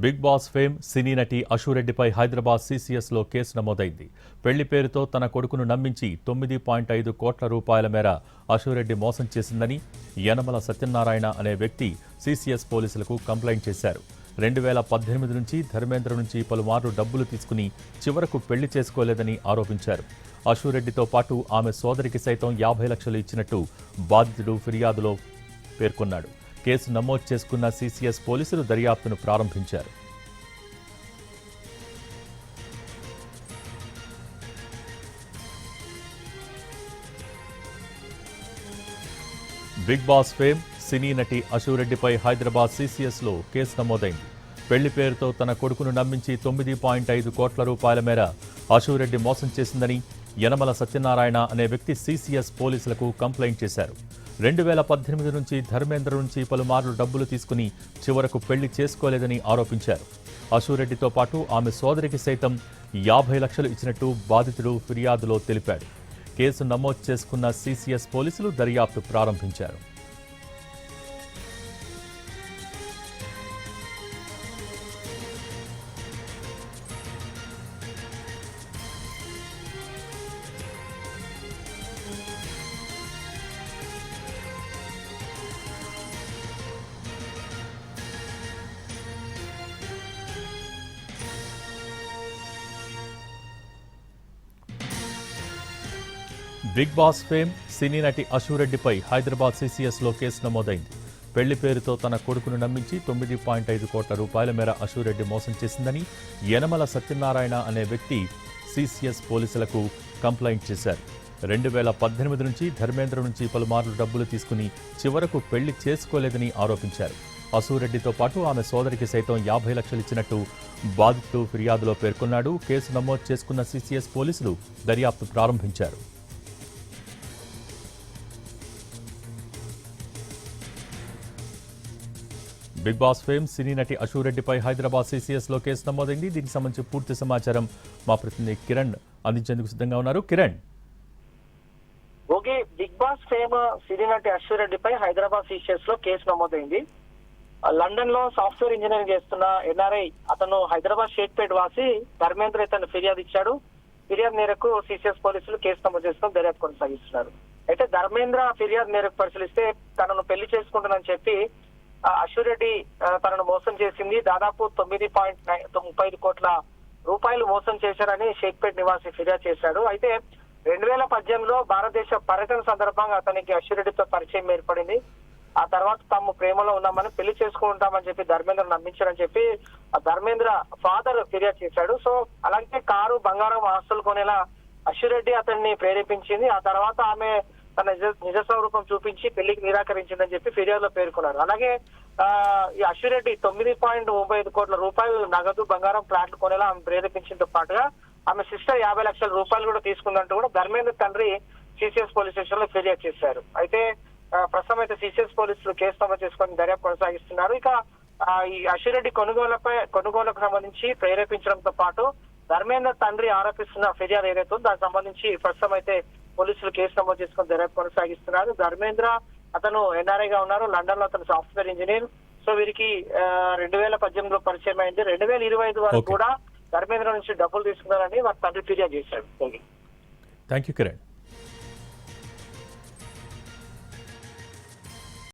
Big Boss fame cine నటి అశురెడ్డిపై Hyderabad సీసీఎస్లో case నమోదైంది. పెళ్లి పేరుతో తన కొడుకును నమ్మించి 9.5 కోట్ల రూపాయల మేర అశురెడ్డి మోసం చేసిందని యనమల సత్యనారాయణ అనే వ్యక్తి సీసీఎస్ పోలీసులకు కంప్లైంట్ చేశారు. 2018 నుంచి ధర్మేంద్ర నుంచి పలుమార్లు డబ్బులు తీసుకుని చివరకు పెళ్లి చేసుకోలేదని ఆరోపించారు. అశురెడ్డితో పాటు ఆమె సోదరికి సైతం 50 లక్షలు ఇచ్చినట్టు బాధితుడు ఫిర్యాదులో పేర్కొన్నాడు. కేసు నమోదు చేసుకున్న సీసీఎస్ పోలీసులు దర్యాప్తును ప్రారంభించారు. బిగ్ బాస్ ఫేమ్ సినీ నటి అశురెడ్డిపై హైదరాబాద్ సీసీఎస్లో కేసు నమోదైంది. పెళ్లి పేరుతో తన కొడుకును నమ్మించి 9.5 కోట్ల రూపాయల మేర అశురెడ్డి మోసం చేసిందని యనమల సత్యనారాయణ అనే వ్యక్తి సీసీఎస్ పోలీసులకు కంప్లైంట్ చేశారు. 2018 నుంచి ధర్మేంద్ర నుంచి పలుమార్లు డబ్బులు తీసుకుని చివరకు పెళ్లి చేసుకోలేదని ఆరోపించారు. అశురెడ్డితో పాటు ఆమె సోదరికి సైతం 50 లక్షలు ఇచ్చినట్టు బాధితుడు ఫిర్యాదులో తెలిపాడు. కేసు నమోదు చేసుకున్న సీసీఎస్ పోలీసులు దర్యాప్తు ప్రారంభించారు. బిగ్ బాస్ ఫేమ్ సినీ నటి అశురెడ్డిపై హైదరాబాద్ సీసీఎస్లో కేసు నమోదైంది. పెళ్లి పేరుతో తన కొడుకును నమ్మించి 9.5 కోట్ల రూపాయల మేర అశురెడ్డి మోసం చేసిందని యనమల సత్యనారాయణ అనే వ్యక్తి సీసీఎస్ పోలీసులకు కంప్లైంట్ చేశారు. 2018 నుంచి ధర్మేంద్ర నుంచి పలుమార్లు డబ్బులు తీసుకుని చివరకు పెళ్లి చేసుకోలేదని ఆరోపించారు. అశురెడ్డితో పాటు ఆమె సోదరికి సైతం 50 లక్షలు ఇచ్చినట్టు బాధితుడు ఫిర్యాదులో పేర్కొన్నాడు. కేసు నమోదు చేసుకున్న సీసీఎస్ పోలీసులు దర్యాప్తు ప్రారంభించారు. బిగ్ బాస్ ఫేమ్ సినీ నటి అశురెడ్డిపై హైదరాబాద్ సీసీఎస్లో కేసు నమోదైంది. దీనికి సంబంధించి పూర్తి సమాచారం మా ప్రతినిధి కిరణ్ అందించేందుకు సిద్ధంగా ఉన్నారు. Kiran, okay, Bigg Boss fame cine నటి అశురెడ్డిపై హైదరాబాద్ సీసీఎస్ లో కేసు నమోదైంది. లండన్ లో సాఫ్ట్వేర్ ఇంజనీరింగ్ చేస్తున్న ఎన్ఆర్ఐ అతను హైదరాబాద్ షేక్పేట్ వాసి ధర్మేంద్ర తన ఫిర్యాదు ఇచ్చాడు. ఫిర్యాదు మేరకు సీసీఎస్ పోలీసులు కేసు నమోదు చేసుకుని దర్యాప్తు కొనసాగిస్తున్నారు. అయితే ధర్మేంద్ర ఫిర్యాదు మేరకు పరిశీలిస్తే తనను పెళ్లి చేసుకుంటానని చెప్పి అశురెడ్డి తనను మోసం చేసింది. దాదాపు 9.35 కోట్ల రూపాయలు మోసం చేశారని షేక్పేట్ నివాసి ఫిర్యాదు చేశాడు. అయితే 2018లో భారతదేశ పర్యటన సందర్భంగా అతనికి అశురెడ్డితో పరిచయం ఏర్పడింది. ఆ తర్వాత తాము ప్రేమలో ఉన్నామని పెళ్లి చేసుకుంటామని చెప్పి ధర్మేంద్ర నమ్మించారని చెప్పి ఆ ధర్మేంద్ర ఫాదర్ ఫిర్యాదు చేశాడు. సో అలాగే కారు, బంగారం, ఆస్తులు కొనేలా అశురెడ్డి అతన్ని ప్రేరేపించింది. ఆ తర్వాత ఆమె తన నిజ స్వరూపం చూపించి పెళ్లికి నిరాకరించిందని చెప్పి ఫిర్యాదులో పేర్కొన్నారు. అలాగే ఈ అశురెడ్డి 9.35 కోట్ల రూపాయలు నగదు, బంగారం, ప్లాట్లు కొనేలా ఆమె ప్రేరేపించడంతో పాటుగా ఆమె సిస్టర్ 50 లక్షల రూపాయలు కూడా తీసుకుందంటూ కూడా ధర్మేంద్ర తండ్రి సీసీఎస్ పోలీస్ స్టేషన్ లో ఫిర్యాదు చేశారు. అయితే ప్రస్తుతం అయితే సీసీఎస్ పోలీసులు కేసు నమోదు చేసుకుని దర్యాప్తు కొనసాగిస్తున్నారు. ఇక ఈ అశురెడ్డి కొనుగోలుకు సంబంధించి ప్రేరేపించడంతో పాటు ధర్మేంద్ర తండ్రి ఆరోపిస్తున్న ఫిర్యాదు ఏదైతే ఉందో దానికి సంబంధించి ప్రస్తుతం అయితే పోలీసులు కేసు నమోదు చేసుకుని దర్యాప్తు కొనసాగిస్తున్నారు. ధర్మేంద్ర అతను ఎన్ఆర్ఐగా ఉన్నారు. లండన్ లో అతను సాఫ్ట్వేర్ ఇంజనీర్. సో వీరికి 2018లో పరిచయం అయింది. 2025 వరకు కూడా ధర్మేంద్ర నుంచి డబ్బులు తీసుకున్నారని వారి తండ్రి ఫిర్యాదు చేశాడు. Thank you Kiran.